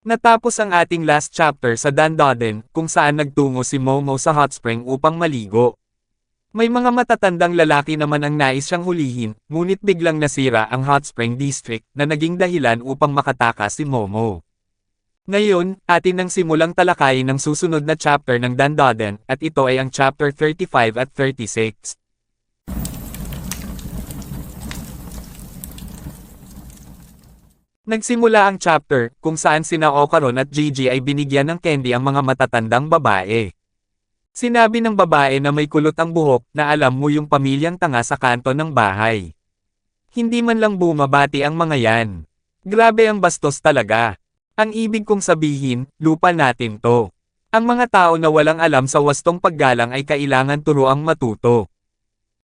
Natapos ang ating last chapter sa Dandaden, kung saan nagtungo si Momo sa hot spring upang maligo. May mga matatandang lalaki naman ang nais siyang hulihin, ngunit biglang nasira ang hot spring district na naging dahilan upang makatakas si Momo. Ngayon, atin nang simulang talakayin ang susunod na chapter ng Dandaden, at ito ay ang chapter 35 at 36. Nagsimula ang chapter, kung saan sina Okaron at Gigi ay binigyan ng candy ang mga matatandang babae. Sinabi ng babae na may kulot ang buhok, na alam mo yung pamilyang tanga sa kanto ng bahay. Hindi man lang bumabati ang mga yan. Grabe ang bastos talaga. Ang ibig kong sabihin, lupa natin to. Ang mga tao na walang alam sa wastong paggalang ay kailangan turuang matuto.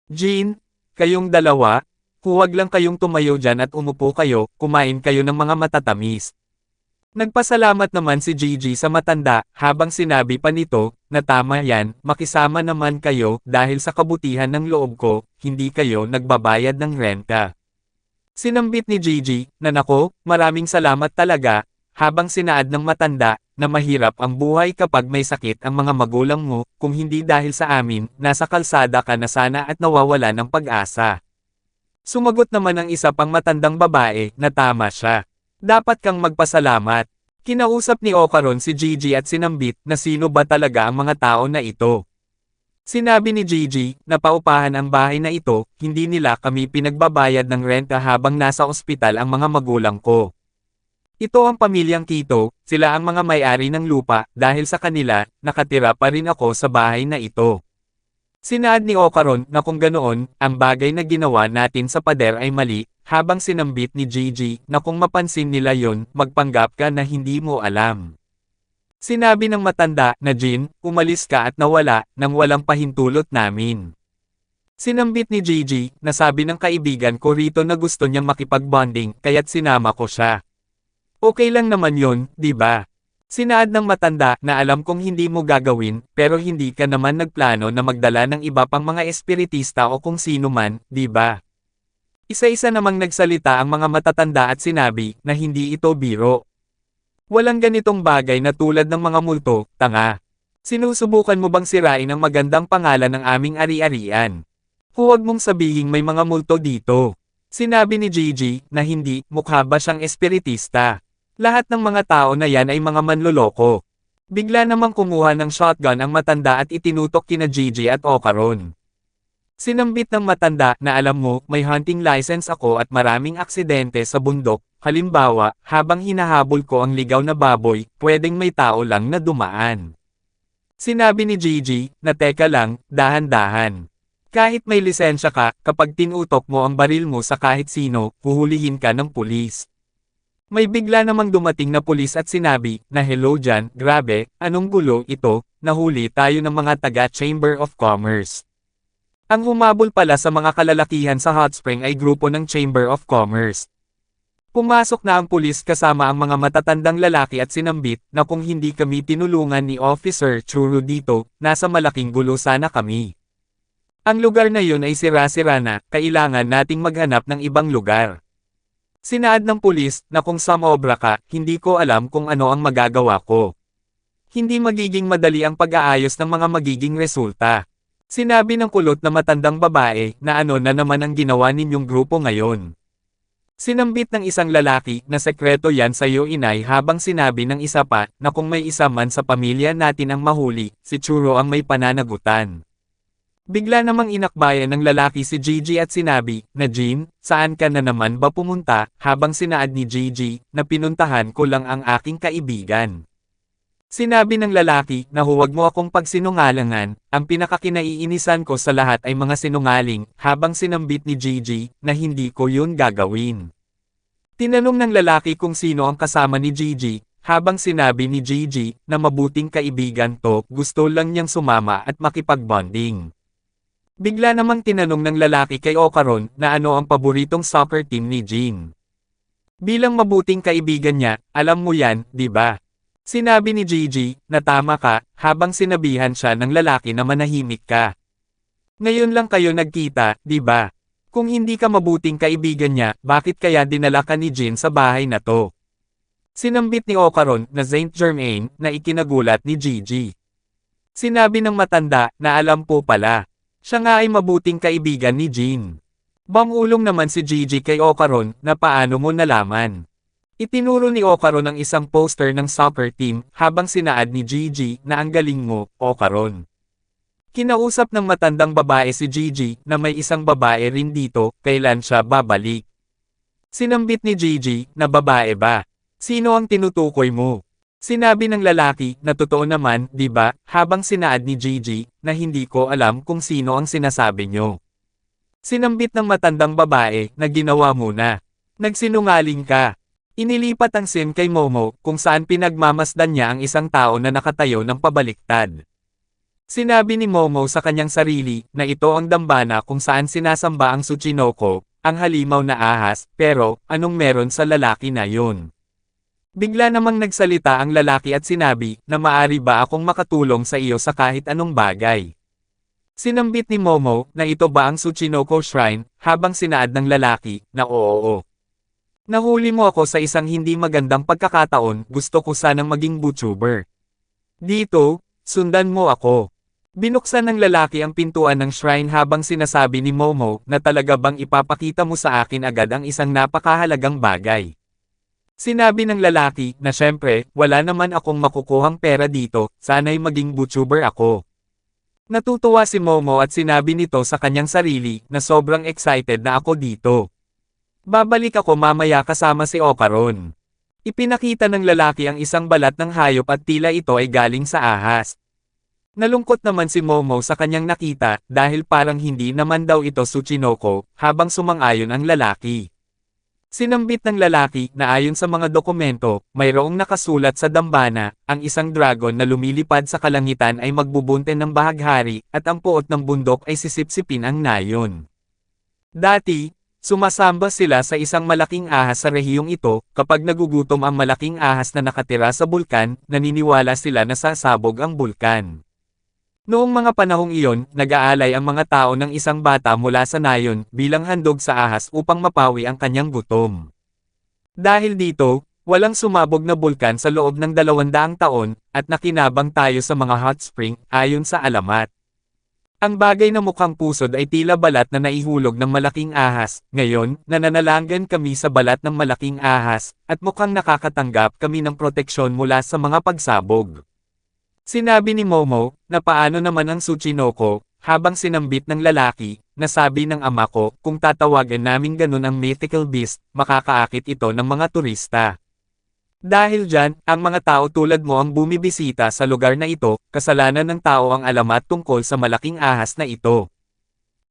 Jean, kayong dalawa, huwag lang kayong tumayo dyan at umupo kayo, kumain kayo ng mga matatamis. Nagpasalamat naman si Gigi sa matanda, habang sinabi pa nito, na tama yan, makisama naman kayo, dahil sa kabutihan ng loob ko, hindi kayo nagbabayad ng renta. Sinambit ni Gigi, na nako, maraming salamat talaga, habang sinaad ng matanda, na mahirap ang buhay kapag may sakit ang mga magulang mo, kung hindi dahil sa amin, nasa kalsada ka na sana at nawawala ng pag-asa. Sumagot naman ang isa pang matandang babae, na tama siya. Dapat kang magpasalamat. Kinausap ni Okaron si Gigi at sinambit na sino ba talaga ang mga tao na ito. Sinabi ni Gigi, na paupahan ang bahay na ito, hindi nila kami pinagbabayad ng renta habang nasa ospital ang mga magulang ko. Ito ang pamilyang Kito, sila ang mga may-ari ng lupa, dahil sa kanila, nakatira pa rin ako sa bahay na ito. Sinaad ni Okaron na kung ganoon, ang bagay na ginawa natin sa pader ay mali, habang sinambit ni Gigi na kung mapansin nila yon, magpanggap ka na hindi mo alam. Sinabi ng matanda na Jean, umalis ka at nawala, nang walang pahintulot namin. Sinambit ni Gigi na sabi ng kaibigan ko rito na gusto niyang makipagbonding, kaya't sinama ko siya. Okay lang naman yon, di ba? Sinaad ng matanda na alam kong hindi mo gagawin, pero hindi ka naman nagplano na magdala ng iba pang mga espiritista o kung sino man, di ba? Isa-isa namang nagsalita ang mga matatanda at sinabi na hindi ito biro. Walang ganitong bagay na tulad ng mga multo, tanga. Sinusubukan mo bang sirain ang magandang pangalan ng aming ari-arian? Huwag mong sabihing may mga multo dito. Sinabi ni Gigi na hindi, mukha ba siyang espiritista? Lahat ng mga tao na yan ay mga manloloko. Bigla namang kumuha ng shotgun ang matanda at itinutok kina Gigi at Okaron. Sinambit ng matanda na alam mo, may hunting license ako at maraming aksidente sa bundok, halimbawa, habang hinahabol ko ang ligaw na baboy, pwedeng may tao lang na dumaan. Sinabi ni Gigi, na teka lang, dahan-dahan. Kahit may lisensya ka, kapag tinutok mo ang baril mo sa kahit sino, huhulihin ka ng pulis. May bigla namang dumating na pulis at sinabi, na hello dyan, grabe, anong gulo ito, nahuli tayo ng mga taga-Chamber of Commerce. Ang humabol pala sa mga kalalakihan sa hot spring ay grupo ng Chamber of Commerce. Pumasok na ang pulis kasama ang mga matatandang lalaki at sinambit, na kung hindi kami tinulungan ni Officer Churu dito, nasa malaking gulo sana kami. Ang lugar na yun ay sira-sira na, kailangan nating maghanap ng ibang lugar. Sinaad ng pulis na kung sumobra ka, hindi ko alam kung ano ang magagawa ko. Hindi magiging madali ang pag-aayos ng mga magiging resulta. Sinabi ng kulot na matandang babae na ano na naman ang ginawa ninyong grupo ngayon. Sinambit ng isang lalaki na sekreto yan sa iyo inay habang sinabi ng isa pa na kung may isa man sa pamilya natin ang mahuli, si Churo ang may pananagutan. Bigla namang inakbayan ng lalaki si Gigi at sinabi, na Jean, saan ka na naman ba pumunta, habang sinaad ni Gigi, na pinuntahan ko lang ang aking kaibigan. Sinabi ng lalaki, na huwag mo akong pagsinungalangan, ang pinakakinaiinisan ko sa lahat ay mga sinungaling, habang sinambit ni Gigi, na hindi ko yun gagawin. Tinanong ng lalaki kung sino ang kasama ni Gigi, habang sinabi ni Gigi, na mabuting kaibigan to, gusto lang niyang sumama at makipagbonding. Bigla namang tinanong ng lalaki kay Okaron na ano ang paboritong soccer team ni Jean. Bilang mabuting kaibigan niya, alam mo yan, di ba? Sinabi ni Gigi na tama ka, habang sinabihan siya ng lalaki na manahimik ka. Ngayon lang kayo nagkita, di ba? Kung hindi ka mabuting kaibigan niya, bakit kaya dinala ka ni Jean sa bahay na to? Sinambit ni Ocaron na Saint Germain na ikinagulat ni Gigi. Sinabi ng matanda na alam po pala. Siya nga ay mabuting kaibigan ni Jean. Bangulong naman si Gigi kay Ocaron na paano mo nalaman. Itinuro ni Ocaron ang isang poster ng soccer team habang sinaad ni Gigi na ang galing mo, Ocaron. Kinausap ng matandang babae si Gigi na may isang babae rin dito, kailan siya babalik. Sinambit ni Gigi na babae ba? Sino ang tinutukoy mo? Sinabi ng lalaki na totoo naman, di ba, habang sinaad ni Gigi na hindi ko alam kung sino ang sinasabi nyo. Sinambit ng matandang babae na ginawa mo na. Nagsinungaling ka. Inilipat ang scene kay Momo kung saan pinagmamasdan niya ang isang tao na nakatayo ng pabaliktad. Sinabi ni Momo sa kanyang sarili na ito ang dambana kung saan sinasamba ang Tsuchinoko, ang halimaw na ahas, pero anong meron sa lalaki na yun? Bigla namang nagsalita ang lalaki at sinabi na maari ba akong makatulong sa iyo sa kahit anong bagay. Sinambit ni Momo na ito ba ang Tsuchinoko Shrine habang sinaad ng lalaki na oo. Nahuli mo ako sa isang hindi magandang pagkakataon, gusto ko sanang maging YouTuber. Dito, sundan mo ako. Binuksan ng lalaki ang pintuan ng shrine habang sinasabi ni Momo na talaga bang ipapakita mo sa akin agad ang isang napakahalagang bagay. Sinabi ng lalaki na syempre, wala naman akong makukuhang pera dito, sana'y maging YouTuber ako. Natutuwa si Momo at sinabi nito sa kanyang sarili na sobrang excited na ako dito. Babalik ako mamaya kasama si Ocaron. Ipinakita ng lalaki ang isang balat ng hayop at tila ito ay galing sa ahas. Nalungkot naman si Momo sa kanyang nakita dahil parang hindi naman daw ito Tsuchinoko habang sumang-ayon ang lalaki. Sinambit ng lalaki na ayon sa mga dokumento, mayroong nakasulat sa dambana, ang isang dragon na lumilipad sa kalangitan ay magbubunten ng bahaghari at ang puot ng bundok ay sisipsipin ang nayon. Dati, sumasamba sila sa isang malaking ahas sa rehiyong ito, kapag nagugutom ang malaking ahas na nakatira sa bulkan, naniniwala sila na sasabog ang bulkan. Noong mga panahong iyon, nag-aalay ang mga tao ng isang bata mula sa nayon bilang handog sa ahas upang mapawi ang kanyang gutom. Dahil dito, walang sumabog na bulkan sa loob ng 200 taon, at nakinabang tayo sa mga hot spring, ayon sa alamat. Ang bagay na mukhang pusod ay tila balat na naihulog ng malaking ahas. Ngayon, nananalangan kami sa balat ng malaking ahas, at mukhang nakakatanggap kami ng proteksyon mula sa mga pagsabog. Sinabi ni Momo, na paano naman ang Tsuchinoko, habang sinambit ng lalaki, na sabi ng ama ko, kung tatawagan namin ganun ang mythical beast, makakaakit ito ng mga turista. Dahil dyan, ang mga tao tulad mo ang bumibisita sa lugar na ito, kasalanan ng tao ang alamat tungkol sa malaking ahas na ito.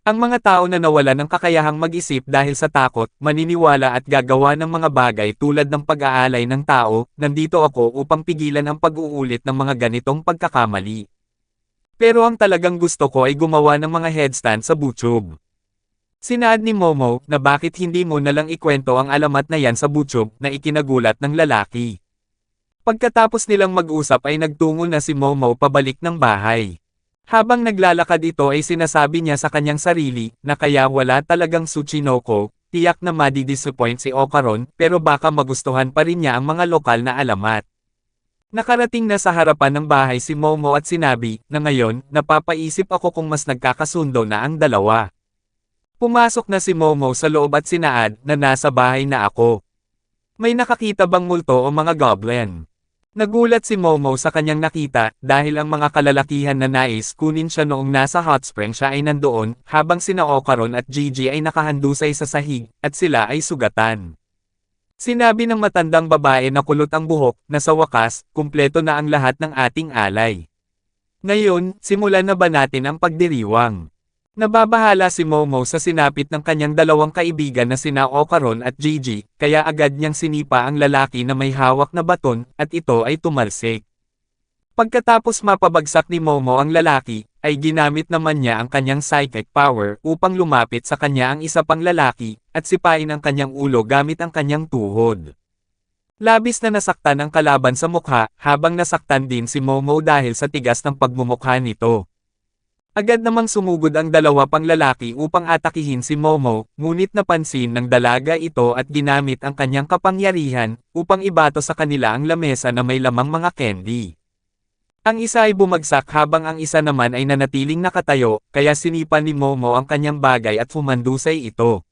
Ang mga tao na nawala ng kakayahang mag-isip dahil sa takot, maniniwala at gagawa ng mga bagay tulad ng pag-aalay ng tao, nandito ako upang pigilan ang pag-uulit ng mga ganitong pagkakamali. Pero ang talagang gusto ko ay gumawa ng mga headstand sa YouTube. Sinaad ni Momo na bakit hindi mo nalang ikwento ang alamat na yan sa YouTube na ikinagulat ng lalaki. Pagkatapos nilang mag-usap ay nagtungo na si Momo pabalik ng bahay. Habang naglalakad ito ay sinasabi niya sa kanyang sarili na kaya wala talagang Tsuchinoko, tiyak na madi-disappoint si Ocaron pero baka magustuhan pa rin niya ang mga lokal na alamat. Nakarating na sa harapan ng bahay si Momo at sinabi na ngayon napapaisip ako kung mas nagkakasundo na ang dalawa. Pumasok na si Momo sa loob at sinaad na nasa bahay na ako. May nakakita bang multo o mga goblin? Nagulat si Momo sa kanyang nakita dahil ang mga kalalakihan na nais kunin siya noong nasa hot spring siya ay nandoon habang sina Ocaron at Gigi ay nakahandusay sa sahig at sila ay sugatan. Sinabi ng matandang babae na kulot ang buhok na sa wakas, kumpleto na ang lahat ng ating alay. Ngayon, simulan na ba natin ang pagdiriwang? Nababahala si Momo sa sinapit ng kanyang dalawang kaibigan na sina Ocaron at Gigi, kaya agad niyang sinipa ang lalaki na may hawak na baton, at ito ay tumalsik. Pagkatapos mapabagsak ni Momo ang lalaki, ay ginamit naman niya ang kanyang psychic power upang lumapit sa kanya ang isa pang lalaki, at sipain ang kanyang ulo gamit ang kanyang tuhod. Labis na nasaktan ang kalaban sa mukha, habang nasaktan din si Momo dahil sa tigas ng pagmumukha nito. Agad namang sumugod ang dalawa pang lalaki upang atakihin si Momo, ngunit napansin ng dalaga ito at ginamit ang kanyang kapangyarihan upang ibato sa kanila ang lamesa na may lamang mga candy. Ang isa ay bumagsak habang ang isa naman ay nanatiling nakatayo, kaya sinipan ni Momo ang kanyang bagay at humandusay ito.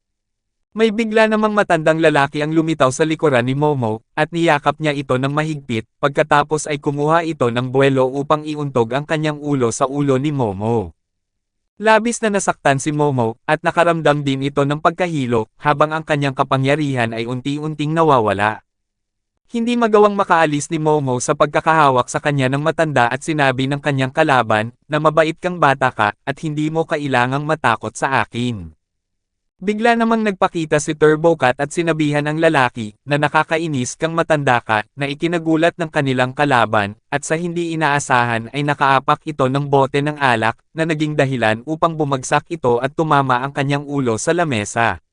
May bigla namang matandang lalaki ang lumitaw sa likuran ni Momo, at niyakap niya ito ng mahigpit, pagkatapos ay kumuha ito ng buwelo upang iuntog ang kanyang ulo sa ulo ni Momo. Labis na nasaktan si Momo, at nakaramdam din ito ng pagkahilo, habang ang kanyang kapangyarihan ay unti-unting nawawala. Hindi magawang makaalis ni Momo sa pagkakahawak sa kanya ng matanda at sinabi ng kanyang kalaban, na mabait kang bata ka, at hindi mo kailangang matakot sa akin. Bigla namang nagpakita si Turbo Cat at sinabihan ang lalaki, na nakakainis kang matanda ka, na ikinagulat ng kanilang kalaban, at sa hindi inaasahan ay nakaapak ito ng bote ng alak, na naging dahilan upang bumagsak ito at tumama ang kanyang ulo sa lamesa.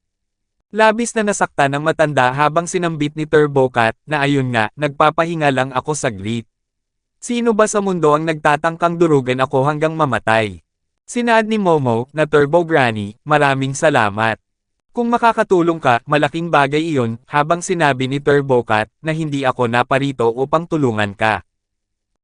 Labis na nasaktan ang matanda habang sinambit ni Turbo Cat, na ayun nga, nagpapahinga lang ako saglit. Sino ba sa mundo ang nagtatangkang durugan ako hanggang mamatay? Sinaad ni Momo, na Turbo Granny, maraming salamat. Kung makakatulong ka, malaking bagay iyon, habang sinabi ni Turbo Cat, na hindi ako naparito upang tulungan ka.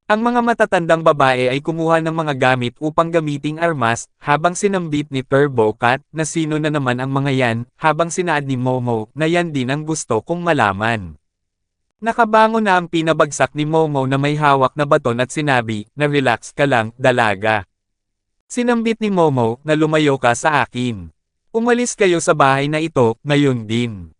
Ang mga matatandang babae ay kumuha ng mga gamit upang gamiting armas, habang sinambit ni Turbo Cat, na sino na naman ang mga yan, habang sinaad ni Momo, na yan din ang gusto kong malaman. Nakabangon na ang pinabagsak ni Momo na may hawak na baton at sinabi, na relax ka lang, dalaga. Sinambit ni Momo, na lumayo ka sa akin. Umalis kayo sa bahay na ito, ngayon din.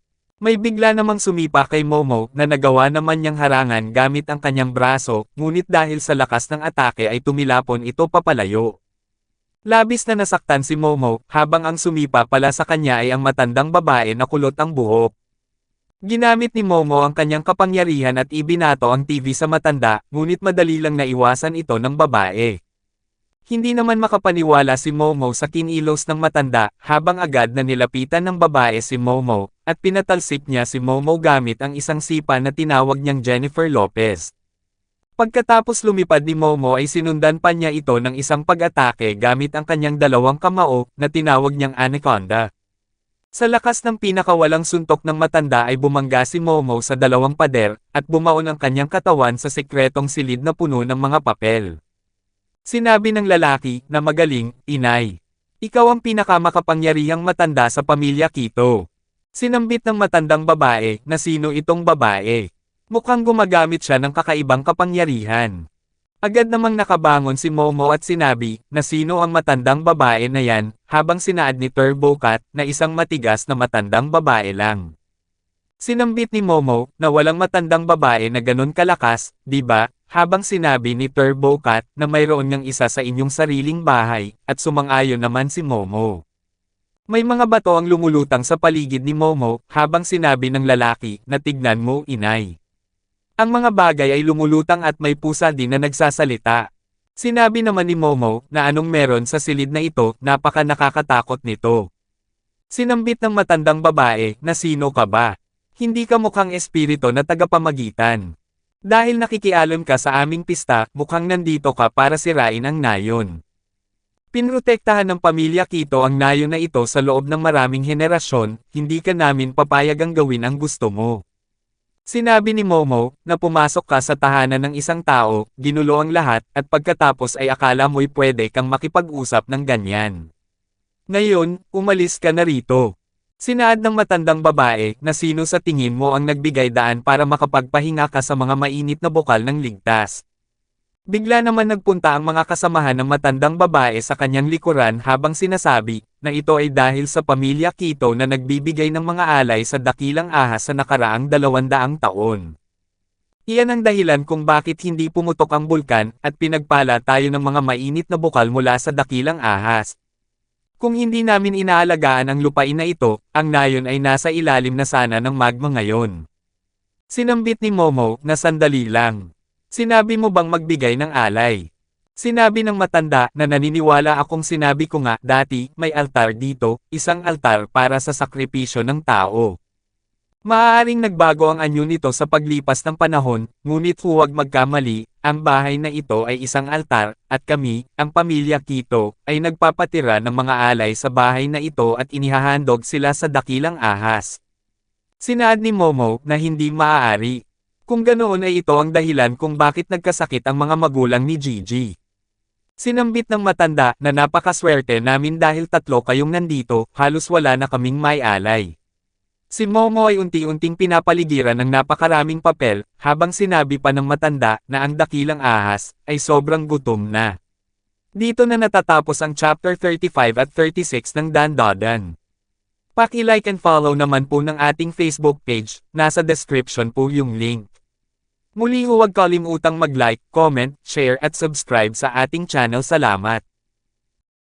May bigla namang sumipa kay Momo, na nagawa naman niyang harangan gamit ang kanyang braso, ngunit dahil sa lakas ng atake ay tumilapon ito papalayo. Labis na nasaktan si Momo, habang ang sumipa pala sa kanya ay ang matandang babae na kulot ang buhok. Ginamit ni Momo ang kanyang kapangyarihan at ibinato ang TV sa matanda, ngunit madali lang naiwasan ito ng babae. Hindi naman makapaniwala si Momo sa kinilos ng matanda, habang agad na nilapitan ng babae si Momo, at pinatalsik niya si Momo gamit ang isang sipa na tinawag niyang Jennifer Lopez. Pagkatapos lumipad ni Momo ay sinundan pa niya ito ng isang pag-atake gamit ang kanyang dalawang kamao, na tinawag niyang Anaconda. Sa lakas ng pinakawalang suntok ng matanda ay bumangga si Momo sa dalawang pader, at bumaon ang kanyang katawan sa sekretong silid na puno ng mga papel. Sinabi ng lalaki, na magaling, inay. Ikaw ang pinakamakapangyarihang matanda sa pamilya Quito. Sinambit ng matandang babae, na sino itong babae. Mukhang gumagamit siya ng kakaibang kapangyarihan. Agad namang nakabangon si Momo at sinabi, na sino ang matandang babae na yan, habang sinaad ni Turbo Cat, na isang matigas na matandang babae lang. Sinambit ni Momo, na walang matandang babae na ganon kalakas, di ba? Habang sinabi ni Turbo Cat, na mayroon ngang isa sa inyong sariling bahay, at sumang-ayon naman si Momo. May mga bato ang lumulutang sa paligid ni Momo, habang sinabi ng lalaki, na tignan mo, inay. Ang mga bagay ay lumulutang at may pusa din na nagsasalita. Sinabi naman ni Momo, na anong meron sa silid na ito, napaka nakakatakot nito. Sinambit ng matandang babae, na sino ka ba? Hindi ka mukhang espiritu na tagapamagitan. Dahil nakikialam ka sa aming pista, mukhang nandito ka para sirain ang nayon. Pinrotektahan ng pamilya Quito ang nayon na ito sa loob ng maraming henerasyon, hindi ka namin papayagang gawin ang gusto mo. Sinabi ni Momo, na pumasok ka sa tahanan ng isang tao, ginulo ang lahat, at pagkatapos ay akala mo'y pwede kang makipag-usap ng ganyan. Ngayon, umalis ka na rito. Sinaad ng matandang babae, na sino sa tingin mo ang nagbigay daan para makapagpahinga ka sa mga mainit na bukal ng ligtas. Bigla naman nagpunta ang mga kasamahan ng matandang babae sa kanyang likuran habang sinasabi, na ito ay dahil sa pamilya Quito na nagbibigay ng mga alay sa dakilang ahas sa nakaraang 200 taon. Iyan ang dahilan kung bakit hindi pumutok ang bulkan, at pinagpala tayo ng mga mainit na bukal mula sa dakilang ahas. Kung hindi namin inaalagaan ang lupain na ito, ang nayon ay nasa ilalim na sana ng magma ngayon. Sinambit ni Momo, na sandali lang. Sinabi mo bang magbigay ng alay? Sinabi ng matanda, na naniniwala akong sinabi ko nga, dati, may altar dito, isang altar para sa sakripisyo ng tao. Maaaring nagbago ang anyo nito sa paglipas ng panahon, ngunit huwag magkamali, ang bahay na ito ay isang altar, at kami, ang pamilya Quito, ay nagpapatira ng mga alay sa bahay na ito at inihahandog sila sa dakilang ahas. Sinaad ni Momo na hindi maaari. Kung ganoon ay ito ang dahilan kung bakit nagkasakit ang mga magulang ni Gigi. Sinambit ng matanda na napakaswerte namin dahil tatlo kayong nandito, halos wala na kaming may alay. Si Momo ay unti-unting pinapaligiran ng napakaraming papel, habang sinabi pa ng matanda na ang dakilang ahas ay sobrang gutom na. Dito na natatapos ang chapter 35 at 36 ng Dandadan. Paki-like and follow naman po ng ating Facebook page, nasa description po yung link. Muli huwag kalimutang mag-like, comment, share at subscribe sa ating channel. Salamat.